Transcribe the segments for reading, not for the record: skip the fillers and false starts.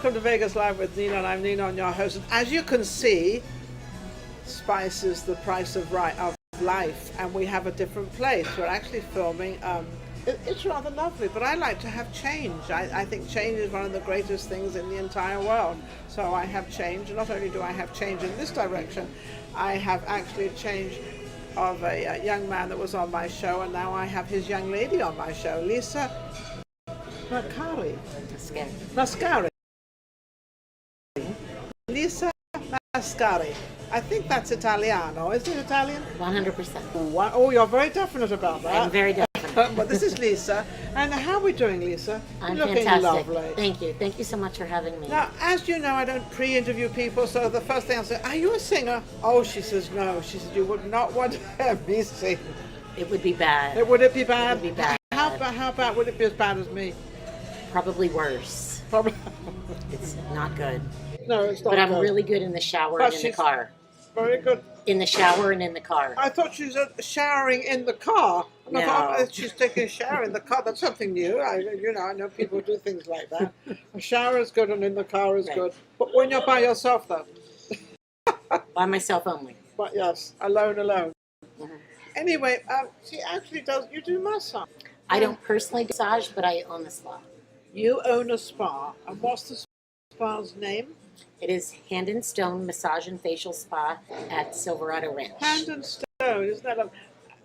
welcome to Vegas Live with Ninon. I'm Ninon, your host. And as you can see, spice is the price of life, and we have a different place. We're actually filming. It's rather lovely, but I like to have change. I think change is one of the greatest things in the entire world. So I have change. Not only do I have change in this direction, I have actually a change of a young man that was on my show, and now I have his young lady on my show, Lisa Mascari. Lisa Mascari. I think that's Italiano. Is it Italian? 100%. Oh, you're very definite about that. I'm very definite. But this is Lisa. And how are we doing, Lisa? I'm You're looking fantastic. lovely. Thank you. Thank you so much for having me. Now, as you know, I don't pre-interview people, so the first thing I'll say, are you a singer? Oh, she says no. She says, you would not want to hear me sing. It would be bad. Would it be bad? It would be bad. How bad would it be as bad as me? Probably worse. Probably. It's not good. No, it's not But I'm good. really good in the shower and in the car. Very good. In the shower and in the car. I thought she was showering in the car. And I thought, No. she's taking a shower in the car. That's something new. I know people do things like that. A shower is good and in the car is good. But when you're by yourself, though. By myself only. But yes, alone. Mhm. Anyway, she actually you do massage. I don't personally massage, but I own the spa. You own a spa. And what's the spa's name? It is Hand and Stone Massage and Facial Spa at Silverado Ranch. Hand and Stone, isn't that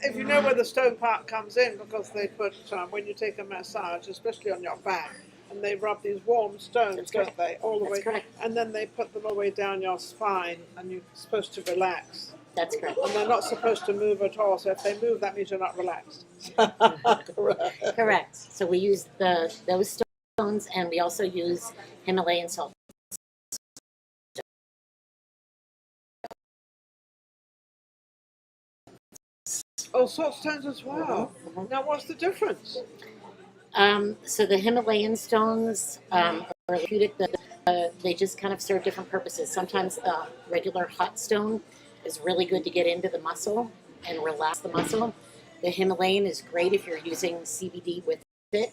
if you know where the stone part comes in, because they put, when you take a massage, especially on your back, and they rub these warm stones, don't they, all the way, correct. and then they put them all the way down your spine, and you're supposed to relax. That's correct. And they're not supposed to move at all, so if they move, that means you're not relaxed. Correct. Correct. So we use those stones, and we also use Himalayan salt. Oh, salt stones as well. Now, what's the difference? So the Himalayan stones are therapeutic. They just kind of serve different purposes. Sometimes the regular hot stone is really good to get into the muscle and relax the muscle. The Himalayan is great if you're using CBD with it.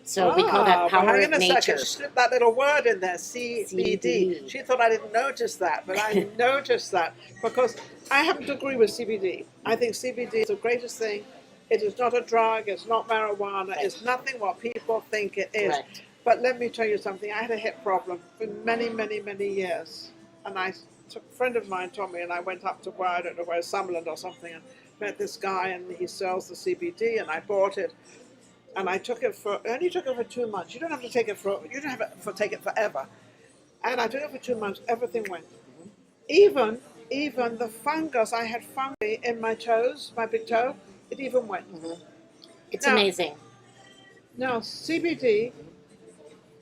So we call that power hang of on a nature. second. Slip that little word in there, CBD. CBD. She thought I didn't notice that, but I noticed that because I happen to agree with CBD. I think CBD is the greatest thing. It is not a drug. It's not marijuana. Right. It's nothing what people think it is. Correct. But let me tell you something. I had a hip problem for many, many, many years. And a friend of mine told me, and I went up to I don't know where, Summerland or something, and met this guy, and he sells the CBD, and I bought it. And I only took it for 2 months. You don't have to take it take it forever. And I took it for 2 months. Everything went. Even the fungus, I had fungi in my toes, my big toe, it even went. It's amazing. Now, CBD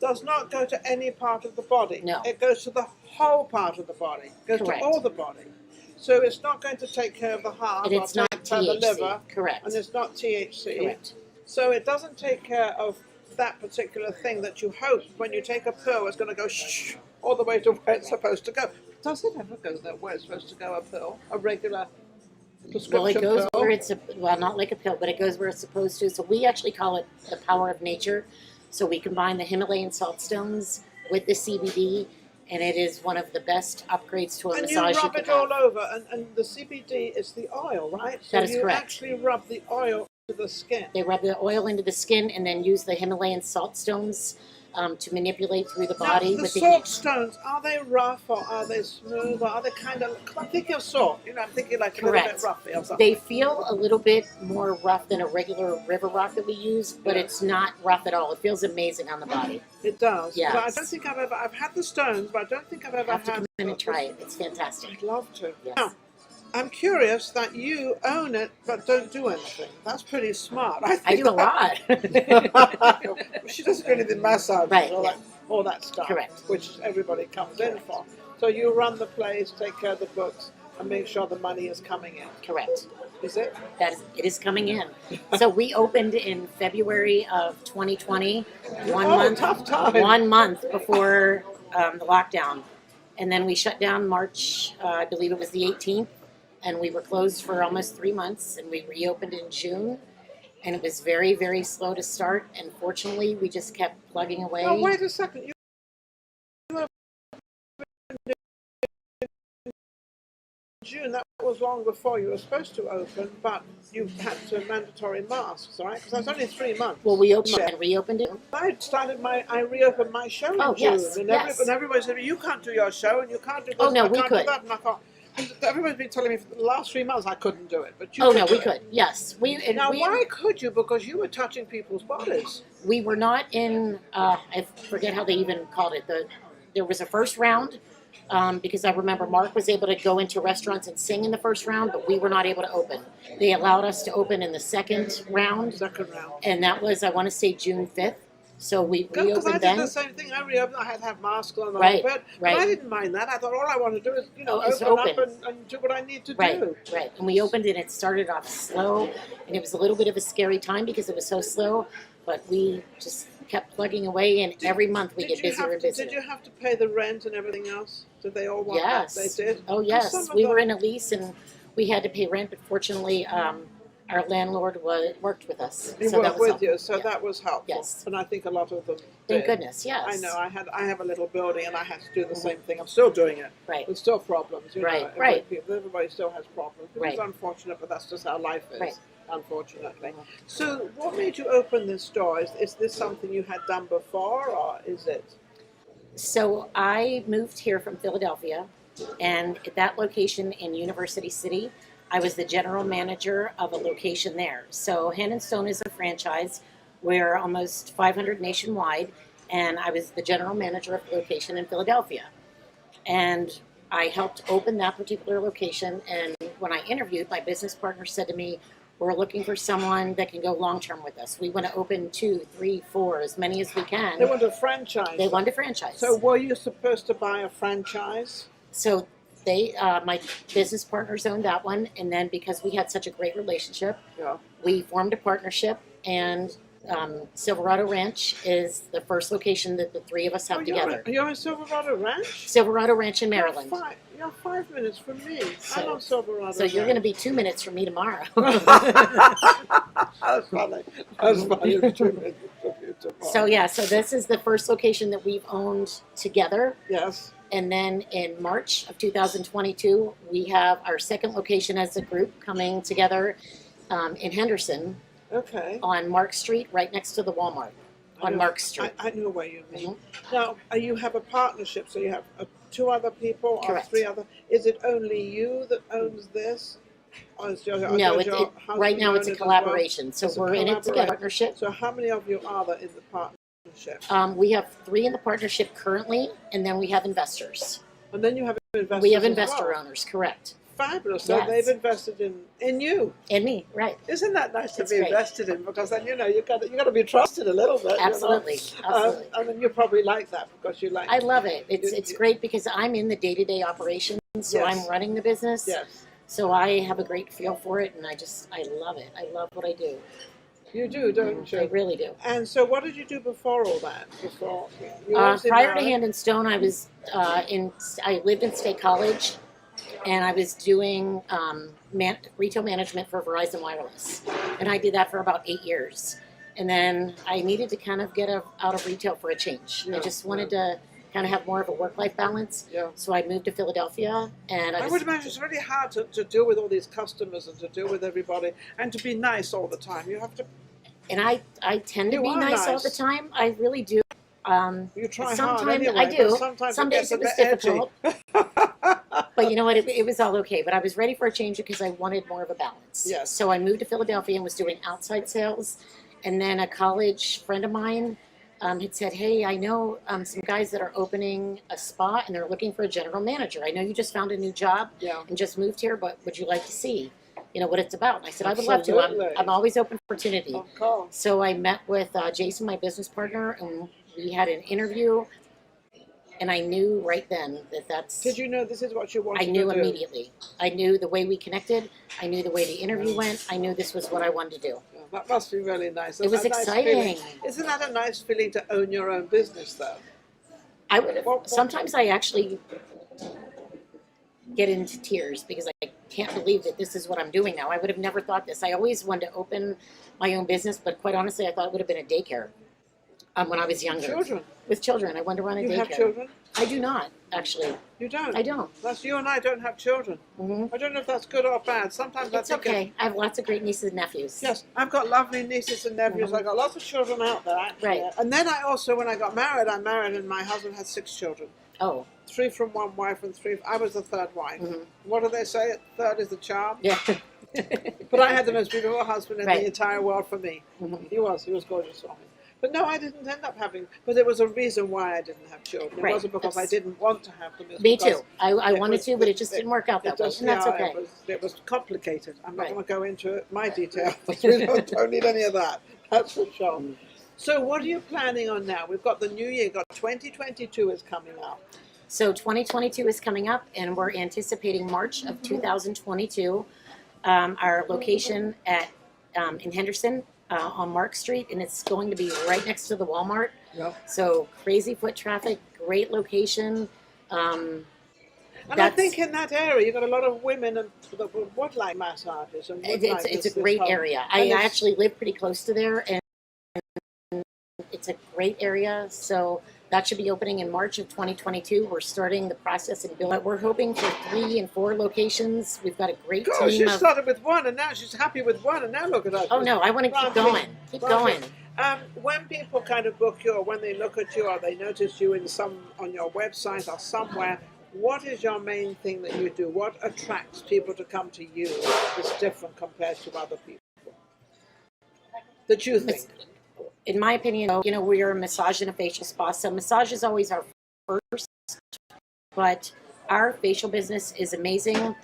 does not go to any part of the body. No. It goes to the whole part of the body. It goes Correct. to all the body. So it's not going to take care of the heart And or it's take not care of the THC. liver. Correct. And it's not THC. Correct. So it doesn't take care of that particular thing that you hope when you take a pill it's going to go shh all the way to where it's supposed to go. Does it ever go there where it's supposed to go, a pill? A regular prescription Well, it goes pill? where it's, not like a pill, but it goes where it's supposed to. So we actually call it the power of nature. So we combine the Himalayan salt stones with the CBD, and it is one of the best upgrades to a And massage you rub can it all have. over, and the CBD is the oil, right? So That is you correct. actually rub the oil to the skin. They rub the oil into the skin and then use the Himalayan salt stones to manipulate through the body. Now, the with salt stones, are they rough or are they smooth or are they kind of, I'm thinking of salt, I'm thinking like a little bit roughy or something. They feel a little bit more rough than a regular river rock that we use, but it's not rough at all. It feels amazing on the body. It does. Yes. But I don't think I've had the stones, but I don't think I've ever Have to had. come in and try it. It's fantastic. I'd love to. Yes. Now, I'm curious that you own it but don't do anything. That's pretty smart. I do a lot. She doesn't do anything massage, Right, all that stuff. Correct. Which everybody comes in for. So you run the place, take care of the books, and make sure the money is coming in. Correct. Is it? It is coming in. So we opened in February of 2020, Tough time. 1 month before the lockdown. And then we shut down March, I believe it was the 18th, and we were closed for almost 3 months, and we reopened in June. And it was very, very slow to start, and fortunately we just kept plugging away. Now, wait a second. June, that was long before you were supposed to open, but you had to mandatory masks, right? Because that's only 3 months. Well, we opened and reopened it. I reopened my show in June, yes, and, yes. and everybody said, you can't do your show, and you can't do this, Oh, no, I we can't could. do that. And I thought, everybody's been telling me for the last 3 months I couldn't do it, but you Oh, could no, do we it. could, yes. Now, why could you? Because you were touching people's bodies. We were not in, I forget how they even called it. There was a first round, because I remember Mark was able to go into restaurants and sing in the first round, but we were not able to open. They allowed us to open in the second round, and that was, I want to say, June 5th. So we reopened Because I then. did the same thing. I reopened. I had to have masks on the Right, whole bit. right. But I didn't mind that. I thought all I want to do is, Is open up open. and do what I need to Right, do. right. And we opened it, it started off slow, and it was a little bit of a scary time because it was so slow, but we just kept plugging away, and every month we get busier and busier. Did you have to pay the rent and everything else? Did they all want Yes. that? They did? Oh, yes. We were in a lease, and we had to pay rent, but fortunately, our landlord worked with us. He so worked that was with helpful. you, so Yeah. that was helpful. Yes. And I think a lot of them Thank did. goodness, yes. I know. I have a little building, and I had to do the same thing. I'm still doing it. Right. There's still problems. Right, right. Everybody still has problems. It's Right. unfortunate, but that's just how life is. Right. Unfortunately. So, what made you open this store? Is this something you had done before, or is it? So I moved here from Philadelphia, and at that location in University City, I was the general manager of a location there. So Henderson is a franchise. We're almost 500 nationwide, and I was the general manager of the location in Philadelphia. And I helped open that particular location, and when I interviewed, my business partner said to me, we're looking for someone that can go long-term with us. We want to open 2, 3, 4, as many as we can. They want a franchise. They want a franchise. So, were you supposed to buy a franchise? So they, my business partners owned that one, and then because we had such a great relationship, Yeah. we formed a partnership, and Silverado Ranch is the first location that the three of us have together. You're in Silverado Ranch? Silverado Ranch in Maryland. You're 5 minutes from me. So- I'm on Silverado. So you're going to be 2 minutes from me tomorrow. That's funny. That's funny. It's 2 minutes from you tomorrow. So yeah, so this is the first location that we've owned together. Yes. And then in March of 2022, we have our second location as a group coming together in Henderson Okay. on Mark Street, right next to the Walmart on Mark Street. I know where you mean. Mhm. Now, you have a partnership, so you have 2 other people or Correct. 3 other. Is it only you that owns this? Or is your, No, does your husband right now own it's a it as well? collaboration. So It's a we're in it together, collaboration. partnership. So how many of you are there in the partnership? We have 3 in the partnership currently, and then we have investors. And then you have investors. We have as investor well. owners, correct. Fabulous. So Yes. they've invested in you. And me, right. Isn't that nice to It's be great. invested in? Because then you got to be trusted a little bit. Absolutely, absolutely. I mean, you probably like that because you like. I love it. It's you- great because I'm in the day-to-day operations, so Yes. I'm running the business. Yes, So I have a great feel for it, and I love it. I love what I do. you do, don't you? I really do. And so, what did you do before all that? Before you were obviously Prior to married. Hand and Stone, I was I lived in State College, and I was doing retail management for Verizon Wireless, and I did that for about 8 years. And then I needed to kind of get out of retail for a change. I Yeah, just wanted to kind of have more of a work-life balance. Yeah. So I moved to Philadelphia, and I would imagine it's really hard to deal with all these customers and to deal with everybody and to be nice all the time. You have to. And I tend to You be are nice all nice. the time. I really do. You try Sometimes hard anyway. I do. But sometimes Some it gets days it was a bit edgy. difficult. But you know what? It was all okay. But I was ready for a change because I wanted more of a balance. Yes. So I moved to Philadelphia and was doing outside sales. And then a college friend of mine had said, hey, I know some guys that are opening a spa and they're looking for a general manager. I know you just found a new job Yeah. and just moved here, but would you like to see, what it's about? And I said, I would love to. Absolutely. I'm always open for opportunity. Of course. So I met with Jason, my business partner, and we had an interview. And I knew right then that's. Did you know this is what you wanted I knew to do? immediately. I knew the way we connected. I knew the way the interview went. I knew this was what I wanted to do. Yeah, that must be really nice. It was A nice exciting. feeling. Isn't that a nice feeling to own your own business, though? I would have. What- Sometimes I actually get into tears because I can't believe that this is what I'm doing now. I would have never thought this. I always wanted to open my own business, but quite honestly, I thought it would have been a daycare when I was younger. Children. With children, I wanted to run a You daycare. have children? I do not actually. You don't? I don't. That's you and I don't have children. Mm-hmm. I don't know if that's good or bad. Sometimes It's I think okay. I have lots of great nieces and nephews. yes, I've got lovely nieces and nephews. I got lots of children out there, actually. Right. And then I also, when I got married, and my husband had 6 children. Oh. 3 from one wife and 3. I was the third wife. What do they say? Third is the charm. Yeah. But I had the most beautiful husband in Right. the entire world for me. He was gorgeous for me. But no, I didn't end up having. But there was a reason why I didn't have children. It Right. wasn't because I didn't want to have them. It was Me because too. I wanted to, but it just didn't work out that way, just, and that's yeah, okay. It was complicated. I'm not Right. going to go into my details. We don't need any of that. That's for sure. So what are you planning on now? We've got the new year. Got 2022 is coming up. So 2022 is coming up, and we're anticipating March of 2022. Our location in Henderson on Mark Street, and it's going to be right next to the Walmart. Yep. So crazy foot traffic, great location. And I think in that area you've got a lot of women and would like massages and would like It's this a great home. area. And I actually live pretty close to there, and it's a great area. So that should be opening in March of 2022. We're starting the process and build. We're hoping for 3 and 4 locations. We've got a great Gosh, team she of. started with 1 and now she's happy with 1 and now look at her. Oh no, I want to keep going. Keep going. When people kind of book you or when they look at you or they notice you on your website or somewhere, what is your main thing that you do? What attracts people to come to you that's different compared to other people? That you think? In my opinion, you know, we are a massage and a facial spa, so massage is always our first, but our facial business is amazing.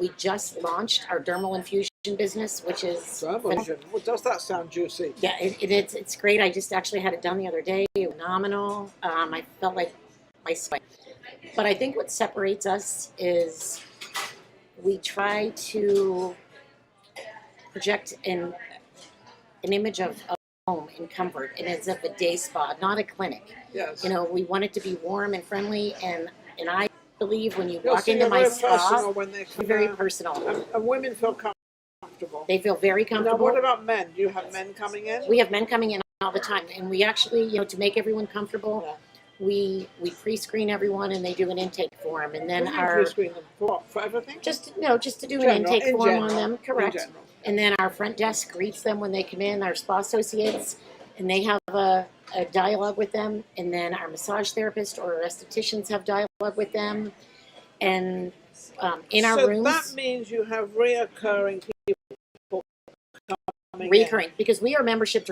We just launched our dermal infusion business, which is Well, does that sound juicy? yeah, it's great. I just actually had it done the other day. Phenomenal. I felt like my sweat. But I think what separates us is we try to project an image of home and comfort, and as if a day spa, not a clinic. Yes. You know, we want it to be warm and friendly, and I believe when you You'll walk see into you're my very spa, personal when they come very out. personal. And women feel comfortable. They feel very Now, comfortable. what about men? Do you have men coming in? We have men coming in all the time, and we actually, you know, to make everyone comfortable, we pre-screen everyone, and they do an intake form, and then our pre-screen them for everything. just to do an General, intake in form general, on them, in correct? general. And then our front desk greets them when they come in, our spa associates, and they have a dialogue with them, and then our massage therapist or our estheticians have dialogue with them, and in our rooms. So that means you have reoccurring people coming Recurring, because we are membership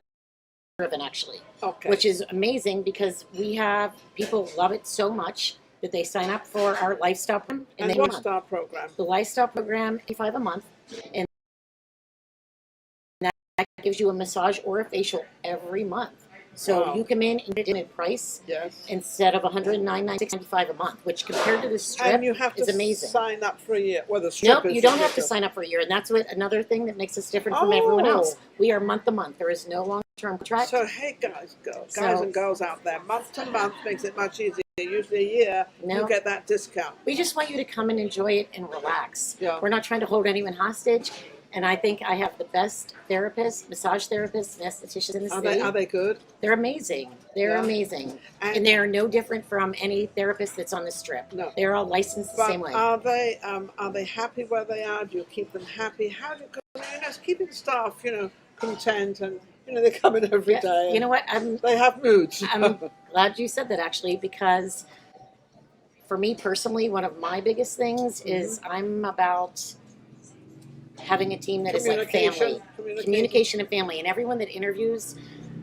driven actually, Okay. which is amazing because we have people love it so much that they sign up for our lifestyle program, And they what's our program? the lifestyle program, $55 a month, and that gives you a massage or a facial every month. So Wow. you come in and get in at price Yes. instead of $109.95 a month, which compared to the strip And you have is to amazing. sign up for a year. Well, the strip Nope, is you don't have to ridiculous. sign up for a year, and that's what another thing that makes us different from everyone else. Oh. We are month to month. There is no long-term contract. So hey, guys So- and girls out there, month to month makes it much easier. Usually a year, No. you get that discount. We just want you to come and enjoy it and relax. Yeah. We're not trying to hold anyone hostage, and I think I have the best therapists, massage therapists, and estheticians in the city. Are they good? They're amazing. They're Yeah. amazing, And- and they're no different from any therapist that's on the strip. No. They're all licensed the But same way. are they happy where they are? Do you keep them happy? How do it's keeping staff, content and they come in every day. You know what? They have moods. I'm glad you said that actually, because for me personally, one of my biggest things is I'm about having a team that is like family. Communication and family. And everyone that interviews,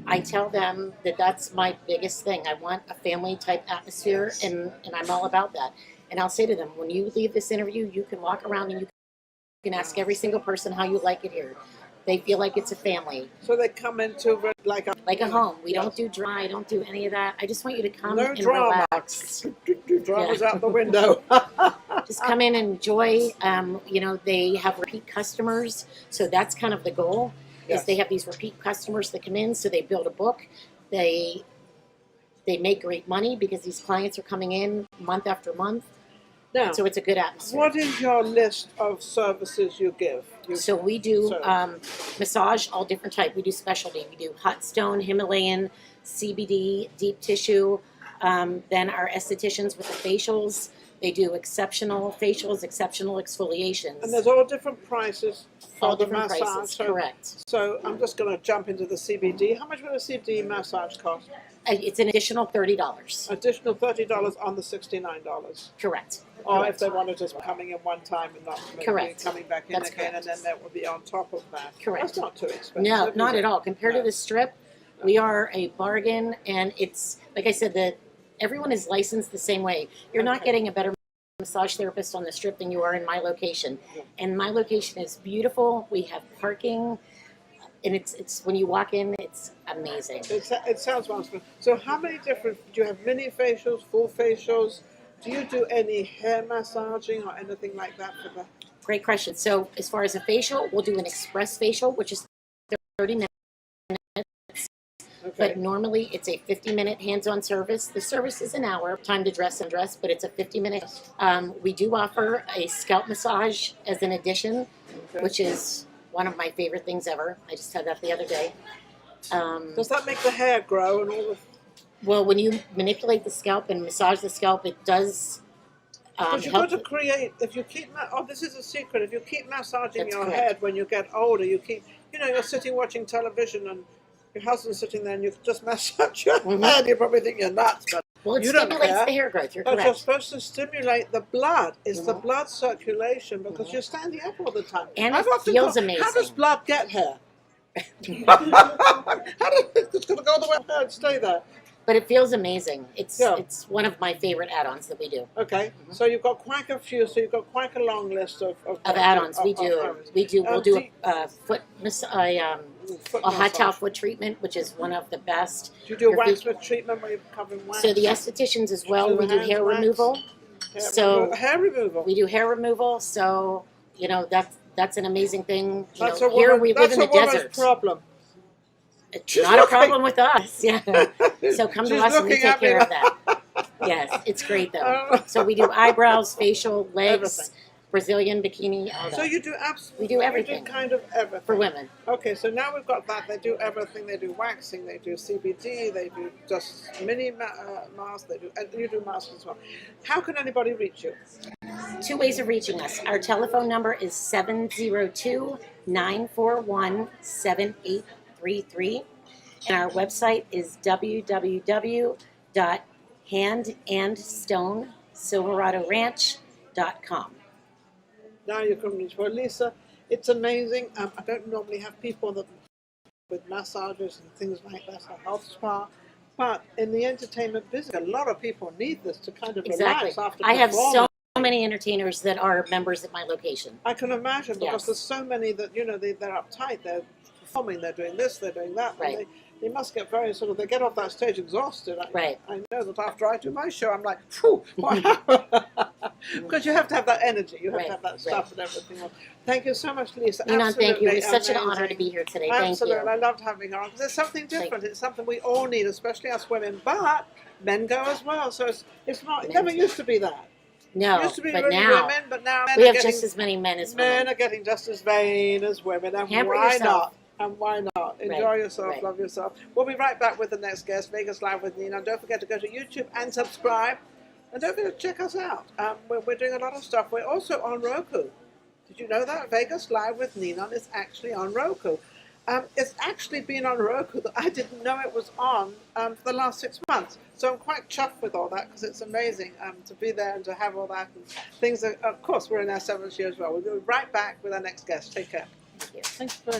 I tell them that that's my biggest thing. I want a family type atmosphere, and I'm all about that. And I'll say to them, when you leave this interview, you can walk around and you can ask every single person how you like it here. They feel like it's a family, So they come into like like a home. We don't do dry, don't do any of that. I just want you to come No and drama. relax. Drama's Yeah. out the window. Just come in and enjoy. They have repeat customers, so that's kind of the goal. Yes. Is they have these repeat customers that come in, so they build a book. They make great money because these clients are coming in month after month. Now, So it's a good atmosphere. what is your list of services you give? So we do So- massage, all different type. We do specialty. We do hot stone, Himalayan, CBD, deep tissue. Then our estheticians with the facials. They do exceptional facials, exceptional exfoliations. And there's all different prices for all the different massage. prices, So, correct. so I'm just going to jump into the CBD. How much would a CBD massage cost? It's an additional $30. Additional $30 on the $69. Correct. Or Correct. if they wanted us coming in one time and not maybe Correct. coming back in That's again, correct. and then that would be on top of that. Correct. That's not too expensive. No, not is at it? all. Compared No. to the Strip, we are a bargain, and it's like I said, that everyone is licensed the same way. You're not Okay. getting a better massage therapist on the Strip than you are in my location. And my location is beautiful. We have parking, and it's when you walk in, it's amazing. It sounds wonderful. So how many different, do you have mini facials, full facials? Do you do any hair massaging or anything like that for the? Great question. So as far as a facial, we'll do an express facial, which is 30 minutes. Okay. But normally it's a 50-minute hands-on service. The service is an hour, time to dress and dress, but it's a 50-minute. We do offer a scalp massage as an addition, Okay. which is one of my favorite things ever. I just had that the other day. Does that make the hair grow and all the? Well, when you manipulate the scalp and massage the scalp, it does Because you've help. got to create. If you keep, this is a secret. If you keep massaging That's your correct. head when you get older, you keep. You're sitting watching television and your husband's sitting there and you just massage your head. You probably think you're nuts, but Well, it you don't stimulates care. the hair growth. You're But you're correct. supposed to stimulate the blood. It's the Mhm. blood circulation because you're standing up all the time. And I've it often feels thought, amazing. How does blood get here? How does it's going to go all the way up there and stay there? But it feels amazing. It's Yeah. it's one of my favorite add-ons that we do. Okay, so you've got quite a few. So you've got quite a long list of Of we do. errands. We'll do do you- a foot Foot a hot towel massage. foot treatment, which is one of the best. Do you do a Your wax feet- with treatment where you're covering wax? So the estheticians as well, Do we do hands hair wax? removal. Hair removal. We do hair removal. So that's an amazing thing. That's a Here woman, we live that's in the a woman's desert. problem. It's She's not a looking- problem with us. Yeah. So come to She's us and we looking take at me care of like- that. Yes, it's great though. Oh. So we do eyebrows, facial, legs, Everything. Brazilian bikini, all So that you do absolutely. We do everything. You do kind of everything. for women. Okay, so now we've got that. They do everything. They do waxing. They do CBD. They do just mini masks. They do. And you do masks as well. How can anybody reach you? 2 ways of reaching us. Our telephone number is 702-941-7833. And our website is www.handandstonesilveradoranch.com. Now you can reach. Well, Lisa, it's amazing. I don't normally have people that with massages and things like that, a health spa. But in the entertainment business, a lot of people need this to kind of Exactly. relax after I have performing. so many entertainers that are members at my location. I can imagine because Yes. there's so many that they're uptight. They're performing. They're doing this. They're doing that. Right. And they must get very sort of. They get off that stage exhausted. Right. I know that after I do my show, I'm like, phew, what happened? Because you have to have that energy. You have Right, to have that right. stuff and everything else. Thank you so much, Lisa. Ninon, thank you. It was Absolutely such an honor to amazing. be here today. Absolutely, Thank you. I loved having her on because it's something different. It's something we all need, especially us women. But men go as well, so it's not. It Men never do. used to be that. It No, used to be but really now women, but now men we are have getting, just as many men as men women. are getting just as vain as women, and Pamper why yourself. not? And why not? Enjoy Right, yourself, right. love yourself. We'll be right back with the next guest, Vegas Live with Ninon. Don't forget to go to YouTube and subscribe. And don't forget to check us out. We're doing a lot of stuff. We're also on Roku. Did you know that? Vegas Live with Ninon is actually on Roku. It's actually been on Roku that I didn't know it was on for the last 6 months. So I'm quite chuffed with all that because it's amazing to be there and to have all that. And things that, of course, we're in our 7th year as well. We'll be right back with our next guest. Take care. Thank you. Thanks for